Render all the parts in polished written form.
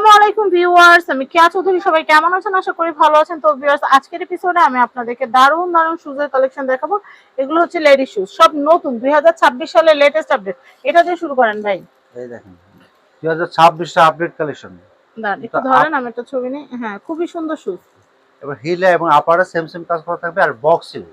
আসসালামু আলাইকুম ভিউয়ার্স, আমি কেয়া চৌধুরী। সবাই কেমন আছেন? আশা করি ভালো আছেন। তো ভিউয়ার্স, আজকের এপিসোডে আমি আপনাদেরকে দারুণ দারুণ শুজের কালেকশন দেখাবো। এগুলো হচ্ছে লেডি শুজ, সব নতুন 2026 সালের লেটেস্ট আপডেট। এটা দিয়ে শুরু করেন ভাই। এই দেখেন 2026 এর আপডেট কালেকশন। দাঁড়ান একটু ধরেন, আমি একটা ছবি নিই। হ্যাঁ, খুবই সুন্দর শুজ। এবার হিলে এবং আপারে সেম সেম কাজ করা থাকবে। আর বক্সিল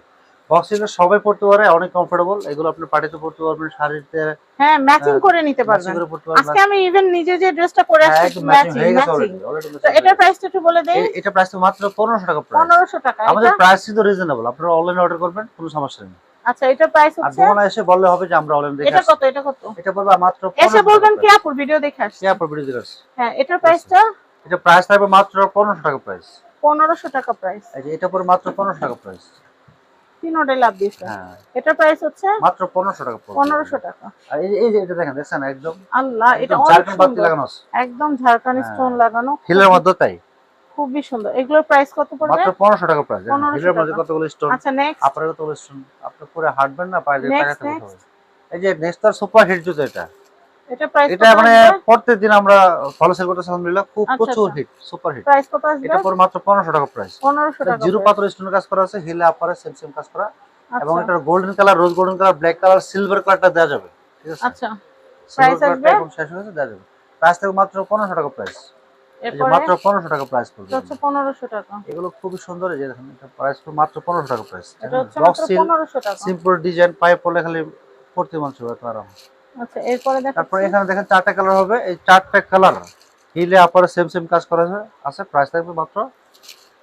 সবাই পড়তে পারে, অনেক কমফোর্টেবল। এগুলো আপনি পার্টিতে পড়তে পারবেন, শাড়িতে হ্যাঁ, ম্যাচিং করে নিতে পারবেন। আজকে আমি ইভেন নিজে যে ড্রেসটা পরে আসছি ম্যাচিং হয়ে গেছে অলরেডি। তো এটার প্রাইসটা একটু বলে দেই। এটা প্রাইস মাত্র 1500 টাকা প্রাইস। 1500 টাকা। আমাদের প্রাইস কিন্তু রিজনেবল, আপনারা অনলাইনে অর্ডার করবেন, কোনো সমস্যা নেই। আচ্ছা, এটার প্রাইস হচ্ছে, আর দোকানে এসে বললে হবে যে আমরা অনলাইন দেখে এটা কত এটা কত, এটা পড়বে মাত্র 1500 এসে বলবেন কি আপুর ভিডিও দেখে আসছি। কি আপুর ভিডিও দেখে আসছি। হ্যাঁ, এটার প্রাইসটা, এটা প্রাইস থাকবে মাত্র 1500 টাকা প্রাইস। 1500 টাকা প্রাইস। এই যে এটা পড়বে মাত্র 1500 টাকা প্রাইস। তিন অর্ডার লাভ দিছে। হ্যাঁ, এটার প্রাইস হচ্ছে মাত্র 1500 টাকা পড়বে। 1500 টাকা। আর এই যে এটা দেখেন, দেখছেন একদম আল্লাহ, এটা অনেক ঝাড়খান্ড বাতি সুন্দর, লাগানো আছে, একদম ঝাড়খান্ডি স্টোন লাগানো, হিলের মধ্যে তাই খুবই সুন্দর। এগুলোর প্রাইস কত পড়বে? মাত্র 1500 টাকা প্রাইস। 1500 হিলের মধ্যে টাকা। কতগুলো স্টোন, আচ্ছা, নেক্সট। আপনারা কতগুলো স্টোন, আপনি পুরো হাঁটবেন না, পায়ে দিয়ে নেক্সট তাকাতে হবে। এই যে নেক্সটার সুপার হিট জুতো, এটা প্রাইস এটা কত মানে আসবে? প্রত্যেকদিন আমরা ফলো সেল করতেছি আলহামদুলিল্লাহ, খুব আচ্ছা, প্রচুর আচ্ছা। Hit, super hit. প্রাইস কত আসবে? এটা পর মাত্র 1500 টাকা প্রাইস। 1500 টাকা। জিরো পাথর স্টোনের কাজ করা আছে, হিলে আপারে সেম সেম কাজ করা, এবং আচ্ছা, এটা গোল্ডেন কালার, রোজ golden colour, black colour, silver কালারটা দেওয়া যাবে, ঠিক আছে? আচ্ছা। সিলভার প্রাইস আসবে? কালারটা এখন শেষ হয়ে গেছে, দেওয়া যাবে। প্রাইস থাকবে মাত্র 1500 টাকা প্রাইস। এই যে এরপরে মাত্র 1500 টাকা প্রাইস পড়বে। এটা হচ্ছে 1500 টাকা। এগুলো খুবই সুন্দর। এই যে দেখেন, এটা প্রাইস মাত্র 1500 টাকা প্রাইস। এটা হচ্ছে বক্স মাত্র সিল, 1500 টাকা। সিম্পল ডিজাইন, পায়ে পড়লে খালি পড়তে মন চাইবে তো আরাম। আচ্ছা, এরপরে তারপর দেখাচ্ছি। এখানে দেখেন 4টা কালার হবে, এই 4টা কালার হিলে আপারে সেম সেম কাজ করা আছে। প্রাইস থাকবে মাত্র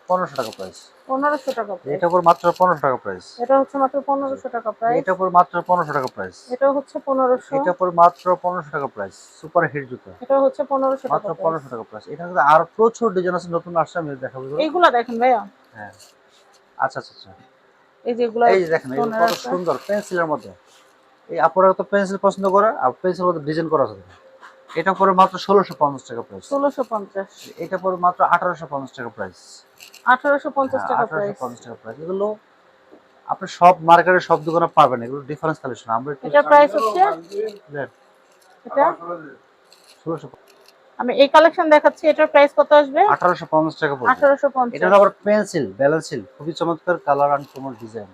1500 টাকা প্রাইস। 1500 টাকা প্রাইস। এটা পর মাত্র 1500 টাকা প্রাইস। এটা হচ্ছে মাত্র 1500 টাকা প্রাইস। এটা পর মাত্র 1500 টাকা প্রাইস। এটা হচ্ছে 1500। এটা পর মাত্র 1500 টাকা প্রাইস। সুপার হিট জুতো, এটা হচ্ছে 1500 টাকা মাত্র প্রাইস। 1500 টাকা প্রাইস। এটা কিন্তু আর প্রচুর ডিজাইন আছে, নতুন আসছে, আমি দেখাবো। এইগুলা দেখেন ভাইয়া। হ্যাঁ, আচ্ছা আচ্ছা আচ্ছা। এই যেগুলা, এই যে দেখেন, এগুলো কত সুন্দর পেন্সিলের মধ্যে। এই আপনারা তো পেন্সিল পছন্দ করে, আর পেন্সিলের মধ্যে ডিজাইন করা আছে। এটা পরে মাত্র 1650 টাকা প্রাইস। 1650। এটা পরে মাত্র 1850 টাকা প্রাইস। 1850 টাকা প্রাইস। 1850 টাকা প্রাইস। এগুলো আপনি সব মার্কেটে সব দোকানে পাবেন, এগুলো ডিফারেন্স কালেকশন। আমরা একটু এটা প্রাইস হচ্ছে, এটা 1600, আমি এই কালেকশন দেখাচ্ছি। এটার প্রাইস কত আসবে? 1850 টাকা পড়বে। 1850। এটা হলো আবার পেন্সিল, ব্যালেন্সিল, খুবই চমৎকার কালার এন্ড কমন ডিজাইন।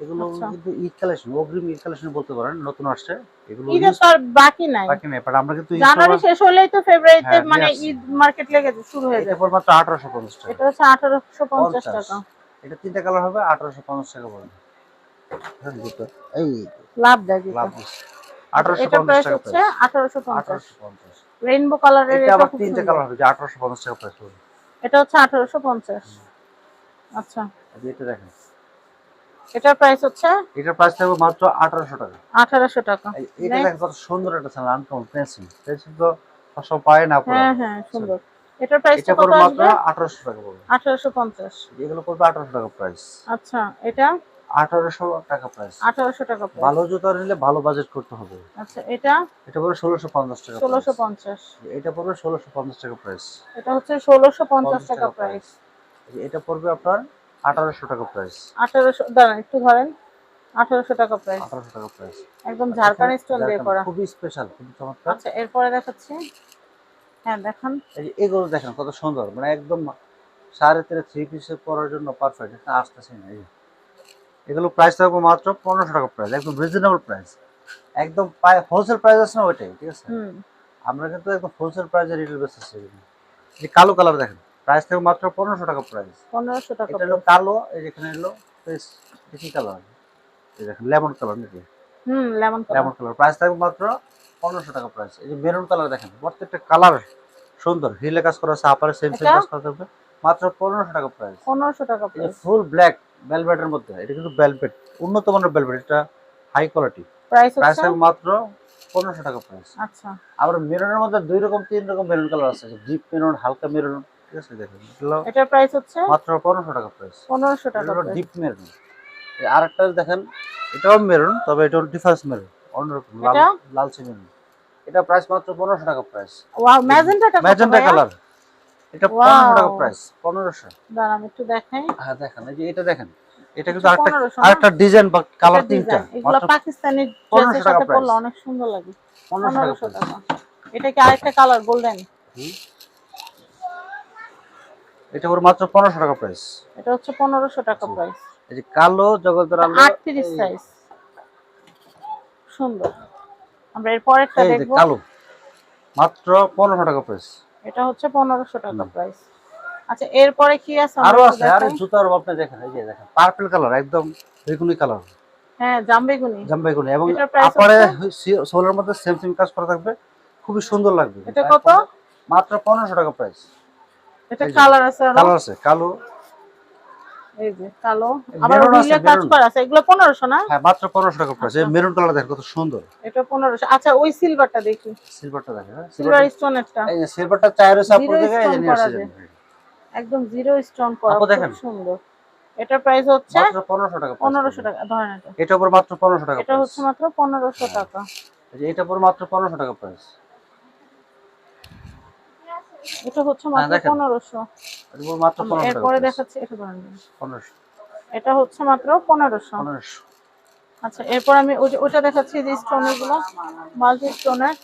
এগুলো আচ্ছা। কিন্তু ঈদ কালেকশন, অগ্রিম ঈদ কালেকশন বলতে পারেন, নতুন আসছে এগুলো। ঈদ তো আর বাকি নাই, বাকি নেই, বাট আমরা কিন্তু জানুয়ারি শেষ হলেই তো ফেব্রুয়ারিতে হ্যাঁ, মানে ঈদ মার্কেট লেগে শুরু হয়ে এটা যাবে। পড়বে মাত্র 1850 টাকা। এটা হচ্ছে 1850 টাকা। এটা 3টা কালার হবে, 1850 টাকা পড়বে। হ্যাঁ, জুতো এই লাভ দেয় যেটা। লাভ এটা 1850 প্রাইস টাকা হচ্ছে প্রাইস। 1850। 1850। রেইনবো কালারের, এটা এটা আবার খুব 3টা সুন্দর। কালার হবে, যে 1850 টাকা প্রাইস পড়বে। এটা হচ্ছে 1850। আচ্ছা, এটা দেখেন, এটার প্রাইস হচ্ছে, এটার প্রাইস থাকবে মাত্র 1800 টাকা। 1800 টাকা। এটা দেখেন কত সুন্দর একটা সামান, আনকমন পেন্সিল। পেন্সিল তো সব পায় না পুরো। হ্যাঁ হ্যাঁ, সুন্দর। এটার প্রাইস এটা কত পড়বে মাত্র আসবে? 1800 টাকা পড়বে। 1850। এগুলো পড়বে 1800 টাকা প্রাইস। আচ্ছা, এটা 1800 টাকা প্রাইস। 1800 টাকা প্রাইস। ভালো জুতা নিলে ভালো বাজেট করতে হবে। আচ্ছা, এটা এটা পড়বে 1650 টাকা। 1650। এটা পড়বে 1650 টাকা প্রাইস। এটা হচ্ছে 1650 টাকা প্রাইস। এটা পড়বে আপনার 1800 টাকা প্রাইস। 1800, দাঁড়ান একটু ধরেন, 1800 টাকা প্রাইস। 1800 টাকা প্রাইস। একদম ঝাড়খান্ড স্টোন দিয়ে করা, খুবই স্পেশাল, খুবই চমৎকার। আচ্ছা, এরপরে দেখাচ্ছি। হ্যাঁ, দেখেন। এই যে এগুলো দেখেন কত সুন্দর, মানে একদম 3.5 থ্রি পিসে পরার জন্য পারফেক্ট। এটা আসতেছে না, এই এগুলো প্রাইস থাকবে মাত্র 1500 টাকা প্রাইস, একদম রিজনেবল প্রাইস। একদম হোলসেল প্রাইস আছে না ওইটাই, ঠিক আছে? আমরা কিন্তু একদম হোলসেল প্রাইসে রিটেল বেচতেছি। এই কালো কালার দেখেন, প্রাইস থাকবে মাত্র 1500 টাকা প্রাইস। 1500 টাকা। এটা হলো কালো, এই যেখানে হলো কি কালার, এই দেখেন লেমন কালার নাকি? Lemon colour. প্রাইস থাকবে মাত্র 1500 টাকা প্রাইস। এই যে মেরুন কালার দেখেন, প্রত্যেকটা কালার সুন্দর, হিলে কাজ করা আছে, আপারে সেম সেম কাজ করা থাকবে, মাত্র 1500 টাকা প্রাইস। 1500 টাকা এই প্রাইস। ফুল ব্ল্যাক ভেলভেটের মধ্যে, এটা কিন্তু ভেলভেট, উন্নত মানের ভেলভেট, এটা হাই কোয়ালিটি। প্রাইস থাকবে মাত্র 1500 টাকা প্রাইস। আচ্ছা, আবার মেরুনের মধ্যে 3 রকম মেরুন কালার আছে, ডিপ মেরুন, হালকা মেরুন, ঠিক আছে? দেখেন এটার প্রাইস হচ্ছে মাত্র 1500 টাকা প্রাইস। 1500 টাকা এটা প্রাইস। Deep maroon. আরেকটা দেখেন, এটাও মেরুন, তবে এটা ডিফারেন্স মেরুন, অন্যরকম লালচে মেরুন। এটা প্রাইস মাত্র 1500 টাকা প্রাইস। ওয়াও, ম্যাজেন্টা কালার, এটা 1500 টাকা প্রাইস। 1500। দাঁড়ান আমি একটু দেখাই। হ্যাঁ দেখেন, এই যে এটা দেখেন, এটা কিন্তু আরেকটা ডিজাইন বা কালার, তিনটা। এগুলো পাকিস্তানি ড্রেসের সাথে পরলে অনেক সুন্দর লাগে। 1500 টাকা। এটা কি আরেকটা কালার গোল্ডেন? এটা পুরো মাত্র 1500 টাকা প্রাইস। এটা হচ্ছে 1500 টাকা প্রাইস। এই যে কালো জগতের আলো 38 সাইজ, সুন্দর। আমরা এর পরেরটা এই যে দেখবো। কালো মাত্র 1500 টাকা প্রাইস। এটা হচ্ছে 1500 টাকা প্রাইস। আচ্ছা এরপরে কি আছে আরো আমরা একটু আছে, আরে দেখাই। জুতার আপনি দেখেন, এই যে দেখেন পার্পল কালার, একদম বেগুনি কালার, হ্যাঁ জামবেগুনি। জামবেগুনি, এবং এটার প্রাইস আপরে হচ্ছে, সোলের মধ্যে সেম সেম কাজ করা থাকবে, খুবই সুন্দর লাগবে। এটা কত? মাত্র 1500 টাকা প্রাইস। এটা কালার আছে আরো, কালার আছে কালো, এই যে কালো, আবার মেরুন আছে, হুইলে কাজ মেরুন। করা আছে, এগুলো 1500 না? হ্যাঁ মাত্র 1500 টাকা প্রাইস। এই মেরুন কালার দেখেন কত সুন্দর, এটা 1500। আচ্ছা ওই সিলভারটা দেখি, সিলভারটা দেখেন, হ্যাঁ সিলভার স্টোনেরটা, এই যে সিলভারটা চায়ের আছে আপনার জিরো জায়গায়, এই যে স্টোন নিয়ে করা আসছে। যায়, একদম জিরো স্টোন করা, আপু খুব দেখেন সুন্দর। এটার প্রাইস হচ্ছে মাত্র 1500 টাকা প্রাইস। 1500 টাকা। ধরেন এটা, এটা উপর মাত্র 1500 টাকা এটা প্রাইস। হচ্ছে মাত্র 1500 টাকা। এই যে এটা উপর মাত্র 1500 টাকা প্রাইস। এটা হচ্ছে মাত্র দেখেন। 1500। এটা উপর মাত্র 1500 টাকা এরপরে প্রাইস। দেখাচ্ছি, এটা ধরেন 1500 এটা হচ্ছে মাত্র 1500। 1500 আচ্ছা এরপর আমি ওটা দেখাচ্ছি, যে স্টোনের গুলো মাল্টি স্টোনের।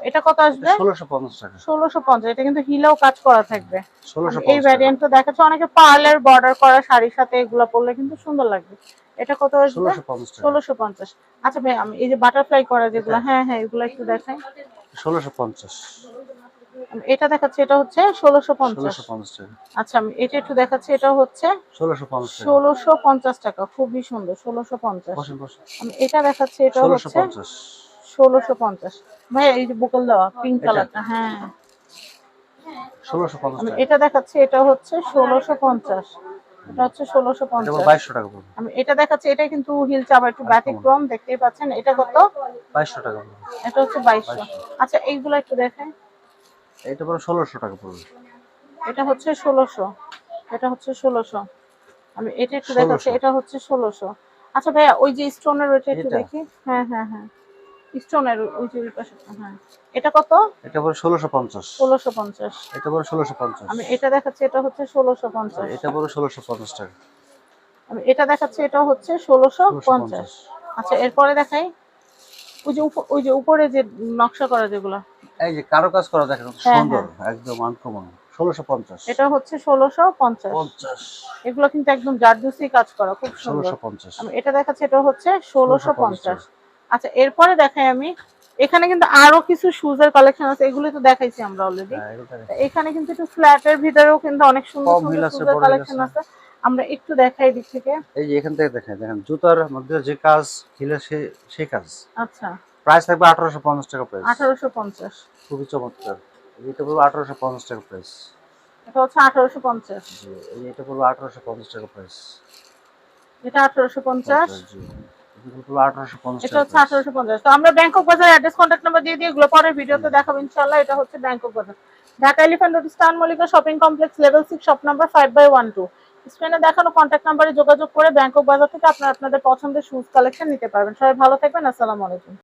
এটা কত আসবে? 1650 টাকা। 1650। এটা কিন্তু হিলেও কাজ করা থাকবে। এই 1650 টাকা। ভ্যারিয়েন্টটা দেখাচ্ছে, অনেকে পার্লের বর্ডার করা শাড়ির সাথে এগুলো পরলে কিন্তু সুন্দর লাগবে। এটা কত আসবে? 1650 টাকা। 1650। আচ্ছা ভাই আমি এই যে বাটারফ্লাই করা যেগুলো, হ্যাঁ হ্যাঁ এগুলো একটু দেখাই। 1650। এটা দেখাচ্ছে, এটা হচ্ছে 1650। 1650 টাকা। আচ্ছা আমি এটা একটু দেখাচ্ছি, এটা হচ্ছে 1650 টাকা। 1650 টাকা, খুবই সুন্দর। 1650। বসেন বসেন। আমি এটা দেখাচ্ছি, এটা হচ্ছে 1650। 1650। ভাই এই যে বুকল দেওয়া পিঙ্ক কালারটা, হ্যাঁ 1650 আমি টাকা। এটা দেখাচ্ছি, এটা হচ্ছে 1650। এটা হচ্ছে এটা 1650। 2200 টাকা পড়বে। আমি এটা দেখাচ্ছি, এটা কিন্তু হিল চাবা একটু ব্যতিক্রম, দেখতেই পাচ্ছেন। এটা কত? 2200 টাকা পড়বে। এটা হচ্ছে 2200। আচ্ছা এইগুলো একটু দেখেন। এটা পড়বে 1600 টাকা পড়বে। এটা হচ্ছে 1600। এটা হচ্ছে 1600। আমি এটা একটু দেখাচ্ছি, 1600। এটা হচ্ছে 1600। আচ্ছা ভাইয়া ওই যে স্টোনের ওইটা একটু এটা? দেখি। হ্যাঁ হ্যাঁ হ্যাঁ স্টোনের ওই যে ওই পাশেরটা, হ্যাঁ। এটা কত? এটা পড়বে 1650। 1650। এটা পড়বে 1650। আমি এটা দেখাচ্ছি, এটা হচ্ছে 1650। এটা পড়বে 1650 টাকা। আমি এটা দেখাচ্ছি, এটা হচ্ছে 1650। 1650। আচ্ছা এরপরে দেখাই, ওই যে উপরে যে নকশা করা যেগুলো, এই যে কারো কাজ করা দেখেন কত হ্যাঁ, সুন্দর, হ্যাঁ। একদম আনকমন। 1650। এটা হচ্ছে 1650। 50। এগুলো কিন্তু একদম জারদুসি কাজ করা, খুব সুন্দর। 1650। আমি এটা দেখাচ্ছি, এটা হচ্ছে 1650। 1650। আচ্ছা এরপরে দেখাই আমি, এখানে কিন্তু আরো কিছু শুজের কালেকশন আছে, এগুলো তো দেখাইছি আমরা অলরেডি। হ্যাঁ এটা দেখেন। এখানে কিন্তু একটু ফ্ল্যাটের ভিতরেও কিন্তু অনেক সুন্দর কম হিল সুন্দর আছে, শুজের বড় হিল কালেকশন আছে। আছে, আমরা একটু দেখাই দিক থেকে। এই যে এখান থেকে দেখেন, দেখেন জুতার মধ্যে যে কাজ, হিলের সেই কাজ। আচ্ছা প্রাইস থাকবে 1850 টাকা প্রাইস। 1850। খুবই চমৎকার। এটা পড়বে 1850 টাকা প্রাইস। এটা হচ্ছে 1850। জি, এটা পড়বে 1850 টাকা প্রাইস। এটা 1850। জি, এটা পড়বে 1850 এটা টাকা হচ্ছে প্রাইস। 1850। তো আমরা ব্যাংকক বাজার অ্যাড্রেস কন্ট্যাক্ট নাম্বার দিয়ে এগুলো পরের ভিডিওতে দেখাবো ইনশাআল্লাহ। এটা হচ্ছে ব্যাংকক বাজার, Dhaka elephant road, star Mallika shopping complex, level 6, shop number 5/12। স্ক্রিনে দেখানো কন্ট্যাক্ট নাম্বারে যোগাযোগ করে ব্যাংকক বাজার থেকে আপনারা আপনাদের পছন্দের শুজ কালেকশন নিতে পারবেন। সবাই ভালো থাকবেন, আসসালামু আলাইকুম।